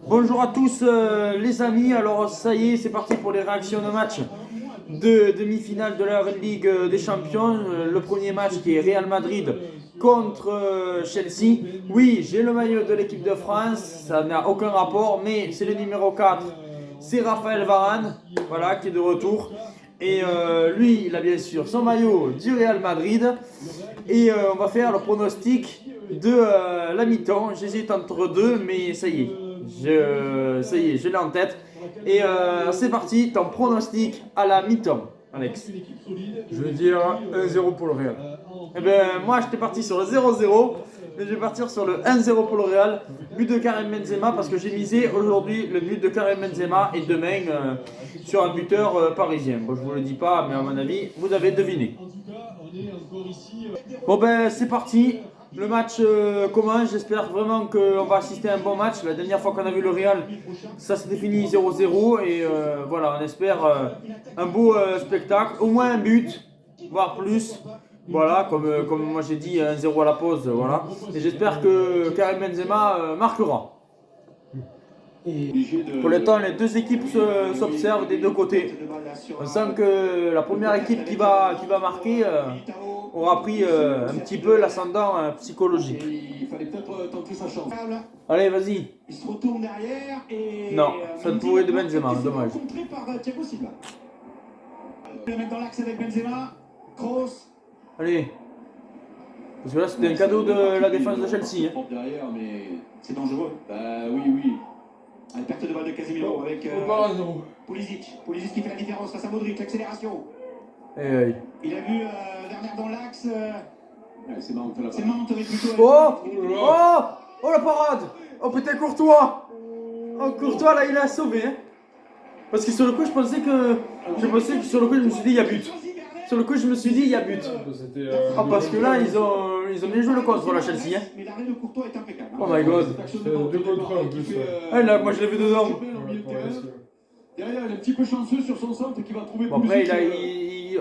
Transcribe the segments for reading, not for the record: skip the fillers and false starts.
Bonjour à tous les amis, alors ça y est, c'est parti pour les réactions de match de demi-finale de la Ligue des Champions. Le premier match qui est Real Madrid contre Chelsea. Oui, j'ai le maillot de l'équipe de France, ça n'a aucun rapport, mais c'est le numéro 4, c'est Raphaël Varane, voilà, qui est de retour. Et lui, il a bien sûr son maillot du Real Madrid. Et on va faire le pronostic de la mi-temps. J'hésite entre deux, mais ça y est. Je l'ai en tête. Et c'est parti, ton pronostic à la mi-temps, Alex. Je vais dire 1-0 pour le Real. Eh ben, moi, j'étais parti sur le 0-0. Mais je vais partir sur le 1-0 pour le Real. But de Karim Benzema parce que j'ai misé aujourd'hui le but de Karim Benzema et demain sur un buteur parisien. Bon, je vous le dis pas, mais à mon avis, vous avez deviné. Bon ben, c'est parti. Le match commence. J'espère vraiment qu'on va assister à un bon match. La dernière fois qu'on a vu le Real, ça s'était fini 0-0. Et voilà, on espère un beau spectacle. Au moins un but, voire plus. Voilà, comme moi j'ai dit, 1-0 à la pause, voilà. Et j'espère que Karim Benzema marquera. Pour le temps, les deux équipes s'observent des deux côtés. On sent que la première équipe qui va marquer aura pris un petit peu l'ascendant psychologique. Il fallait peut-être tenter sa chance. Allez, vas-y. Il se retourne derrière et... Non, ça ne pourrait de Benzema, dommage. Contré par Thiago Silva. Le mettre dans l'axe avec Benzema. Kroos. Allez. Parce que là, c'était un cadeau de la défense de Chelsea. Hein. Derrière, mais c'est dangereux. Bah oui, oui. À la perte de balle de Casemiro avec Pulisic. Pulisic qui fait la différence face à Modric, l'accélération. Hey. Il a vu Werner dans l'axe. Ouais, c'est Mount là-bas. C'est Mount avec plutôt. Oh la parade. Oh putain, Courtois. Oh Courtois là, il a sauvé. Hein. Parce que sur le coup, je pensais que sur le coup, je me suis dit il y a but. Sur le coup, je me suis dit il y a but. Ah parce que là, ils ont bien joué le contre la Chelsea. Hein. Mais l'arrêt de Courtois est impeccable. Oh my god. C'est 2 contre 1 en plus. Ah là, moi je l'ai vu dedans. Derrière, il est un petit peu chanceux sur son centre qui va trouver. Bon, après,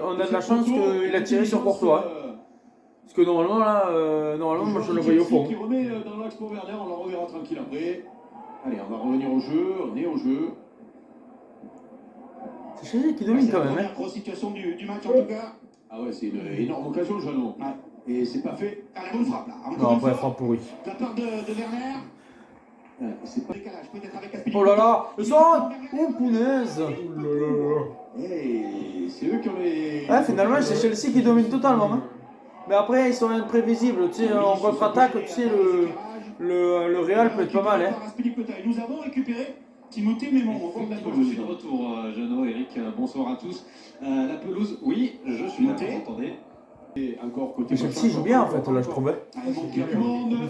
on a de la chance qu'il a tiré sur Courtois. Parce que normalement, là, moi je le voyais au fond. Qui remet dans l'axe pour Werner, on le reverra tranquille après. Allez, on va revenir au jeu, on est au jeu. C'est Chelsea qui domine quand même. C'est la première grosse situation du match en tout cas. Ah ouais, c'est une énorme occasion, Jeannot. Ouais. Et c'est pas fait. Ah, la bonne frappe là. Non, après, frappe pourrie. De la part de Werner. C'est pas décalage, peut-être avec Aspilicueta. Oh là là, le son. Oh punaise. Oh là là. Hey, c'est eux qui ont les. Ouais, finalement, c'est Chelsea qui domine totalement. Hein. Mais après, ils sont imprévisibles. Tu sais, en contre-attaque, tu sais, le Real peut être pas mal. Hein. Et nous avons récupéré Timothée Mémon au fond de la pelouse. Je suis de retour, Jeannot, Eric, bonsoir à tous. La pelouse, oui, je suis là, vous entendez. Et encore côté Chelsea joue bien en fait, là je trouvais.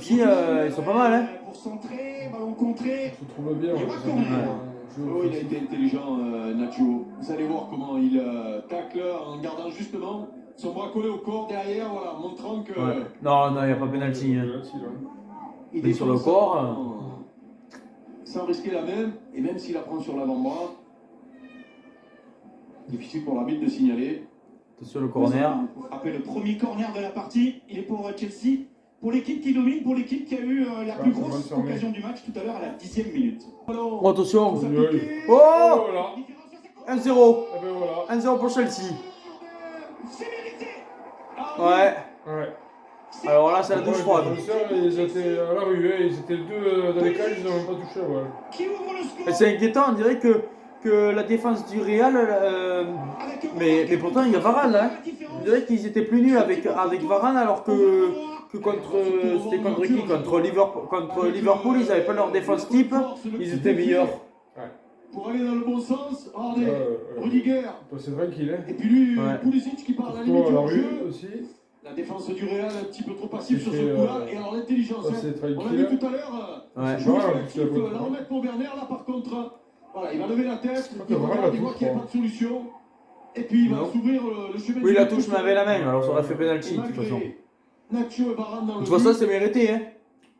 Ici, ils sont pas mal. Hein. Pour centrer, ballon contré. Je trouve bien. Oh, il a été intelligent, Nacho. Vous allez voir comment il tacle en gardant justement son bras collé au corps derrière, voilà, montrant que. Ouais. Non, il n'y a pas pénalty. Hein. Il est sur le corps. Sans risquer la main, et même s'il la prend sur l'avant-bras, difficile pour l'arbitre de signaler. Attention le corner. Après le premier corner de la partie, il est pour Chelsea, pour l'équipe qui domine, pour l'équipe qui a eu la plus grosse occasion du match tout à l'heure à la 10e minute. Oh, attention. Oh 1-0. Et ben voilà. 1-0 pour Chelsea. C'est mérité. Ouais. Alors là, c'est la douche froide. Ils étaient à la rue, ils étaient deux dans les cages, ils n'ont même pas touché. Ouais. Qui ouvre le score. Et c'est inquiétant, on dirait que la défense du Real, mais pourtant il y a Varane là. Hein. On dirait qu'ils étaient plus nuls avec Varane alors que c'était contre qui contre Liverpool, ils n'avaient pas leur défense type, ils étaient meilleurs. Pour aller dans le bon sens, regardez, Rudiger. C'est tranquille, hein. Et puis lui, Pulisic qui part à la limite la du rue jeu. aussi. La défense du Real un petit peu trop passive sur ce coup-là. Et alors l'intelligence, c'est on l'a vu tout à l'heure. Joueur collectif, la remettre pour Werner, là par contre, voilà, il va lever la tête, il regarde, il voit qu'il n'y a pas de solution. Et puis il va s'ouvrir le chemin. Oui, la touche m'avait la main, alors ça aurait fait penalty de toute façon. Nacho et Varane dans le De toute façon, c'est mérité, hein.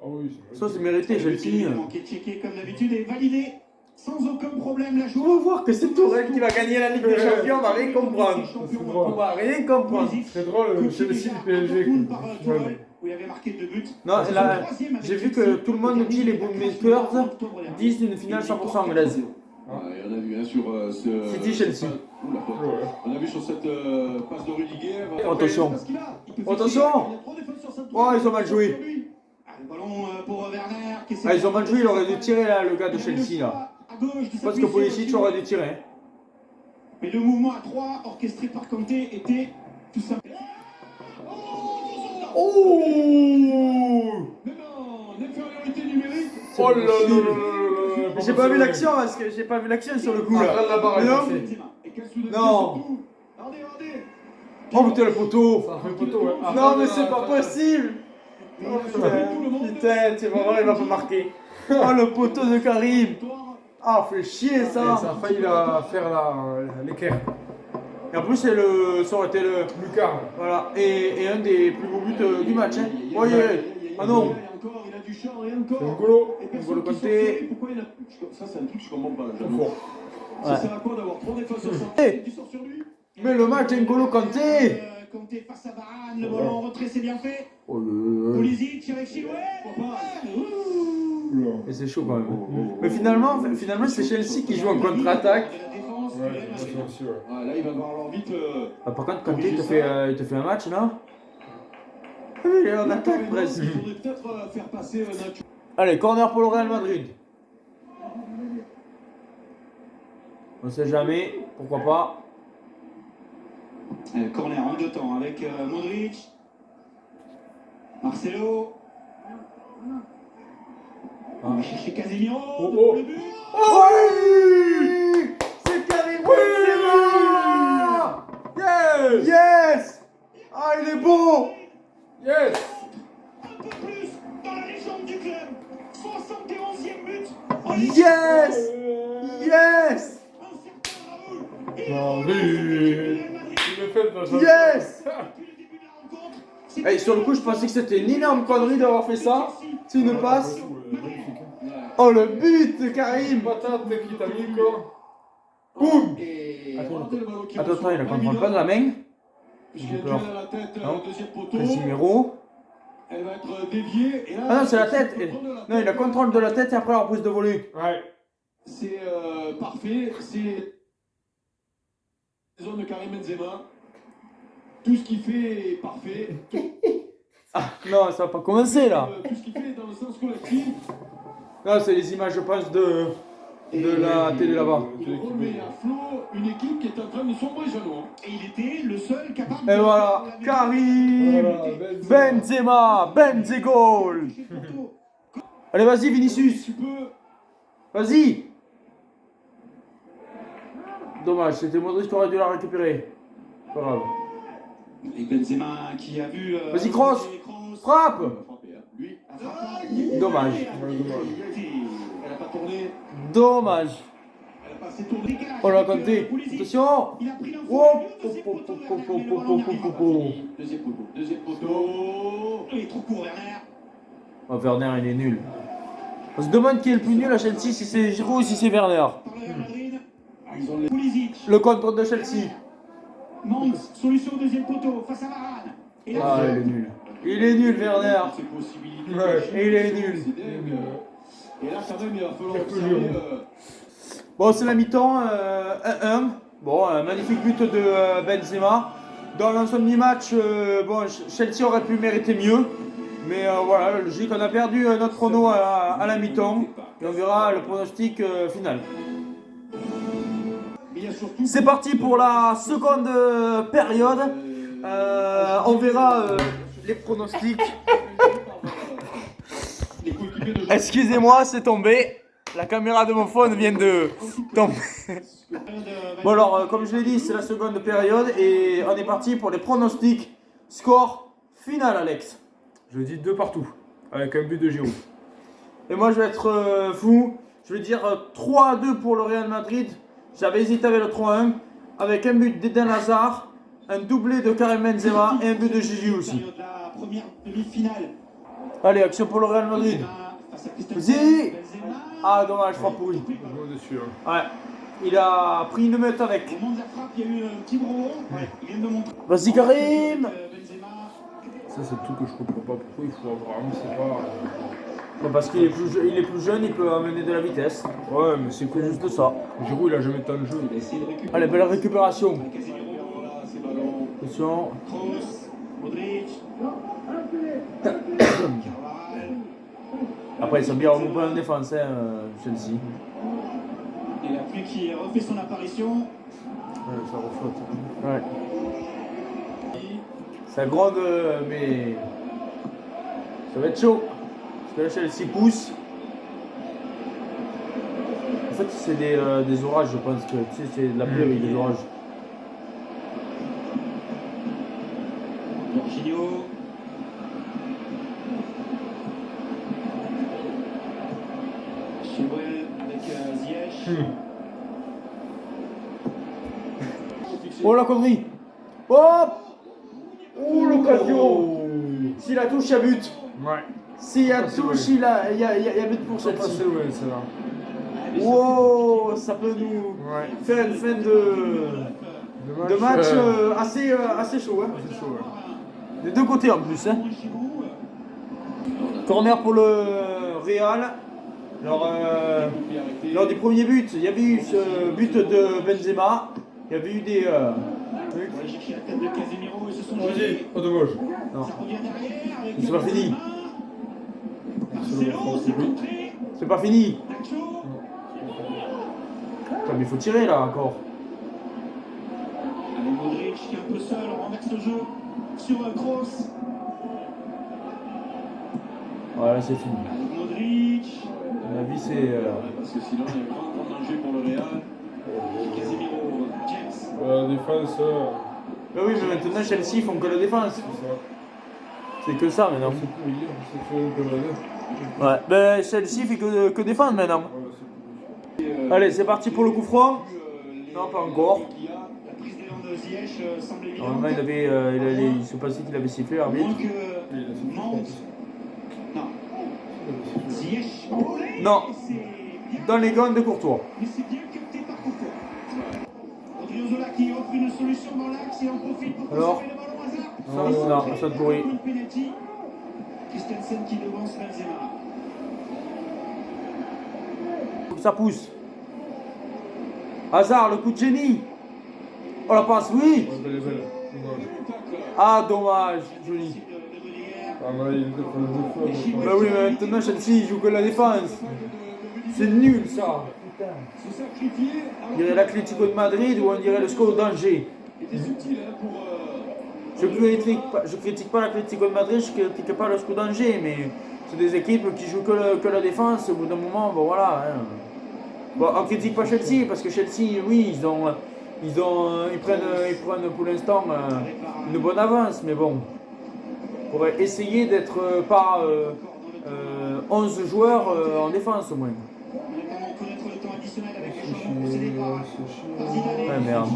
Ah oui, Ça, c'est mérité, j'ai le signe. Qui est checké comme d'habitude et validé sans aucun problème la chose. On va voir que c'est Tourelle qui va gagner la Ligue des Champions, on va rien comprendre. On va rien comprendre. C'est drôle, Chelsea le PSG. où il avait marqué 2 buts. Non, C'est là, son troisième avec j'ai vu Chelsea. que tout le monde dit les bookmakers disent une finale 100% anglaise. Et on a vu sur ce. City Chelsea. Oula, Ouais. on a vu sur cette passe de Rudiger. Attention. Parce qu'il a, il peut Attention. fixer, il y a 3 défenseurs centraux. Oh, ils ont mal joué. Ah, le ballon pour Werner. Qui essaie Ah, ils ont de- mal joué, il aurait dû tirer là, le gars de Chelsea là. À gauche, de Je pense que s'appuyer Pulisic sur- aurait dû tirer. Mais le mouvement à 3 orchestré par Kanté était tout simple. Oh Mais non, l'infériorité numérique. Oh là là là là là. J'ai pas vu l'action parce que j'ai pas vu l'action sur le coup là. Après la barre est Mais non. passée. Et quel soudaineté Non. surtout. Regardez. Oh putain le poteau. Ça fait poteau, ouais. Non Après, mais là, c'est pas ça- possible. Il Oh a surpris tout le monde. putain, c'est pas vrai, il va pas marquer. Oh le poteau de Karim. Ah fait chier Et ça. ça a failli faire l'équerre. Et en plus c'est ça aurait été le. Lucas. Voilà, et un des plus beaux buts du match. Hein. Oh, yeah. Ah non. Il a du champ et C'est encore. N'Golo. Et personne N'Golo qui sort Kanté. sur lui. Pourquoi il a. Ça, c'est un truc que je comprends pas. j'avoue. Fort. Ça Ouais. sert à quoi d'avoir 3 défenseurs Eh. centraux qui sortent sur lui? Mais le match d'N'Golo Kanté. Kanté face à Varane, le ballon en retrait, c'est bien fait. Oh, Pulisic avec Chilwell. Oula. Et c'est chaud quand même. Mais finalement c'est Chelsea qui joue en contre-attaque. De la défense, Ouais, William c'est José. aussi, ouais. Ah, là, il va falloir vite. Ah, par contre Kanté il te fait un match non? Oui, il est en attaque presque. Il faudrait peut-être faire passer Nacho. Allez, corner pour le Real Madrid. On sait jamais, pourquoi pas. Corner en 2 temps avec Modric. Marcelo. On va chercher Casemiro. Oh, devant oh. le but. Oui, c'est Karim Benzema. Yes! Yes. Ah, il est beau. Yes! Un peu plus dans la légende du club. 71e but. En Ligue Yes. Yes. Un certain Raoul. Non, Il lui, il le fait dans sa- Yes. Depuis le début de la rencontre, c'est Hey, sur le coup, je pensais que c'était une énorme connerie d'avoir fait ça. C'est une passe. Magnifique. Oh, le but de Karim. Patate qui t'a mis quoi? Boum. Et Attends, regardez le ballon qui Attends, reçoit. il a contrôle pas de la main. Puisqu'il a J'ai du peur. mal à la tête, Non. deuxième poteau. Casimiro. Elle va être déviée. Et là, Ah non, c'est la tête. le contrôle de la Non, il a tête. contrôle de la tête et après la reprise de volée. Ouais. C'est parfait. C'est la zone de Karim Benzema. Tout ce qu'il fait est parfait. Non, ça va pas commencer là. Tout ce qu'il fait est dans le sens collectif. Là, c'est les images, je pense, de la télé là-bas. Il remet à flot une équipe qui est en train de sombrer, Jeannot. Et il était le seul capable Et voilà, Karim Benzema, Benzegol. Allez, vas-y, Vinicius. Tu peux. Vas-y. Dommage, c'était Modric qui aurait dû la récupérer. Pas grave. Et Benzema qui a vu. Vas-y, cross. Frappe. Frapper, hein. Lui, a frappé. Dommage. Elle n'a pas tourné. Dommage. Elle n'a pas assez tourné. Oh là, Kanté. Attention. Il a pris l'info. Oh, Deuxième oh, poteau, oh, le oh, ballon oh, n'arrive oh, pas. oh, oh. Deuxième poteau. Deuxième poteau. Il est trop court, Werner. Oh, Werner, il est nul. On se demande qui est le plus nul à Chelsea, si c'est Giroud ou si c'est Werner. Par le Real Madrid. Ils ont les. Pulisic. Le contre de Chelsea. Mans, solution au deuxième poteau face à Varane. Et là, Ah, il est nul. Il est nul, Werner. Ses possibilités. Ouais. Et il est nul. C'est dingue. Et là, quand même, il va falloir Quelques observer. jours. Bon, c'est la mi-temps, 1-1. Bon, un magnifique but de Benzema. Dans l'ensemble du match, bon, Chelsea aurait pu mériter mieux. Mais voilà, la logique, on a perdu notre prono à la mi-temps. Et on verra le pronostic final. Mais il y a surtout. C'est parti pour la seconde période. On verra les pronostics. Les coéquipiers de Excusez-moi, c'est tombé. La caméra de mon phone vient de tomber. Bon alors, comme je l'ai dit, c'est la seconde période et on est parti pour les pronostics. Score final, Alex. Je dis 2 partout. Avec un but de Giroud. Et moi, je vais être fou. Je vais dire 3-2 pour le Real Madrid. J'avais hésité avec le 3-1. Avec un but d'Eden Hazard, un doublé de Karim Benzema et un but de Gigi aussi. la première demi-finale. Allez, action pour le Real Madrid. Benzema face à Christensen. Vas-y. Benzema. Ah, dommage, frappe pourri. Je suis dessus. Hein. Ouais. Il a pris une meute avec. Au moment de la frappe, il y a eu un petit brouillon. Ouais, il vient de montrer. Vas-y, Karim. Benzema. Ça, c'est le truc que je comprends pas. Pourquoi il faut vraiment, c'est pas. Bon, parce qu'il est plus jeune, il peut amener de la vitesse. Ouais, mais c'est C'est juste ça. Giroud, il a jamais tant de jeu. Allez, belle récupération. Voilà, ces ballons. Attention. Kroos, Modric. Après, ils sont bien regroupés en défense, hein, Chelsea. Et la pluie qui refait son apparition. Ouais, ça reflotte. Ouais. Ça gronde, mais ça va être chaud. Parce que là, Chelsea pousse. En fait, c'est des orages, je pense que tu sais, c'est de la pluie avec des orages. Jorginho. Chilwell avec Ziyech. Oh la connerie! Hop! Oh l'occasion! S'il la touche, il y a but. Ouais. S'il y a touche, il y a but pour Ça passe Chelsea. loin, celle-là. Wow, ça peut nous Ouais. faire une fin de match assez chaud. Hein. C'est chaud, ouais. Des deux côtés en plus. Hein. Corner pour le Real. Alors, lors du premier but, il y avait eu ce but de Benzema. Il y avait eu des. On va chercher la tête de Casemiro et se sont Vas-y, jetés. pas de gauche. Non, Ça revient derrière avec c'est pas fini. Marcelo, c'est contré. C'est pas fini. Nacho. Putain, mais il faut tirer là encore. Allez, Modric qui est un peu seul, on renverse le jeu sur Kroos. Voilà, c'est fini. Avec Modric. À mon avis, c'est. Parce que sinon, il y a un grand danger pour le Real. Et Casemiro, James. La défense, Ah oui, mais maintenant Chelsea font que la défense. c'est ça. C'est que ça maintenant. C'est pourri, c'est fait un peu mal. Ouais, ben Chelsea fait que défendre maintenant. Ouais, c'est pourri. Allez, c'est parti pour le coup franc. Non, pas encore. La prise d'élan de Ziyech semble évidente. Normalement, il se passait qu'il avait sifflé l'arbitre. Moins que Mount. Non. Ziyech. Non. C'est bien. Dans les gants de Courtois. Mais c'est bien capté par Courtois. Odriozola qui offre une solution dans l'axe et en profite pour Alors conserver le ballon hasard. Non, ça te pourrit. Penalty. Christensen qui devance Benzema. Faut que ça pousse. Hazard, le coup de génie. Oh la passe, oui. Ouais, belle, belle. Dommage. Ah, dommage, joli. De Rudiger. Ah, mais là, il est deux fois. Bah oui, mais maintenant Chelsea il joue que la défense. C'est nul ça. Se sacrifier. On dirait l'Atlético de Madrid ou on dirait le SCO d'Angers. C'était subtil hein, pour. Je critique pas l'Atlético de Madrid, je critique pas le SCO d'Angers, mais c'est des équipes qui jouent que la défense. Au bout d'un moment, bon voilà. Hein. Bon, on critique pas Chelsea parce que Chelsea, oui, ils prennent pour l'instant une bonne avance, mais bon, pour essayer d'être pas 11 joueurs en défense au moins. On va également connaître le temps additionnel avec les changements procédés par Zidane. Ouais, merde.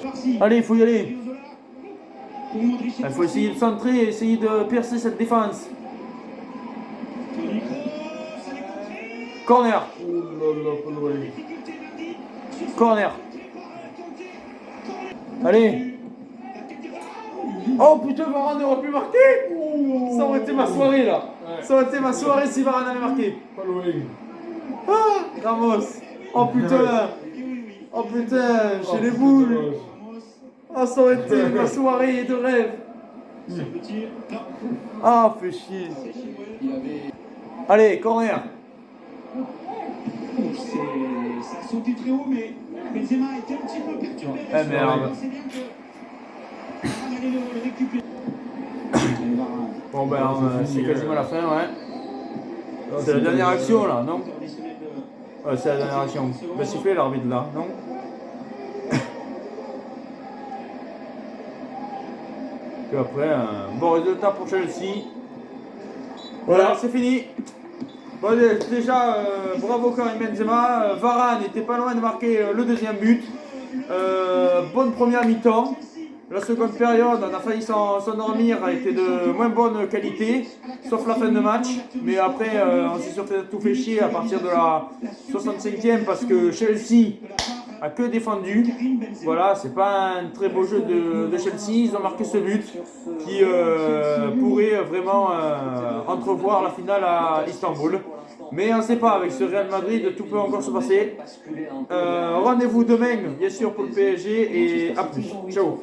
Farsi. Allez, il faut y aller. Odriozola. Pour Modric et Il faut essayer de centrer et essayer de percer cette défense. Toni Kroos, elle est contrée. Corner, Oh là là, pas loin. Difficulté lundi. corner. Contré par Kanté. Allez. Oh putain, Varane aurait pu marquer. Ça aurait été ma soirée là. Ça aurait été ma soirée si Varane avait marqué. Pas loin. Ah, Ramos. Oh putain. Oh putain, j'ai les boules. Ah, ça aurait été ma soirée de rêve. C'est le tir. Non. Ah, fait chier. C'est Chilwell. Il avait. Allez, corner. Ça a sauté très haut, mais Benzema a été un petit peu perturbé. Eh, merde. C'est bien que Varane allait le récupérer. Et Varane. Bon ben, c'est quasiment la fin, ouais. Ah, C'est la dernière action là, non? Traditionnel de- Ouais, c'est la dernière action. Il va siffler l'arbitre là, non? Et après, un bon résultat pour Chelsea. Voilà, c'est fini. Bon, déjà, bravo Karim Benzema. Varane n'était pas loin de marquer le deuxième but. Bonne première mi-temps. La seconde période, on a failli s'endormir, a été de moins bonne qualité, sauf la fin de match. Mais après, on s'est surtout tout fait chier à partir de la 65e parce que Chelsea a que défendu. Voilà, c'est pas un très beau jeu de Chelsea. Ils ont marqué ce but qui pourrait vraiment entrevoir la finale à Istanbul. Mais on ne sait pas, avec ce Real Madrid, tout peut encore se passer. Rendez-vous demain, bien sûr, pour le PSG et à plus. Ciao.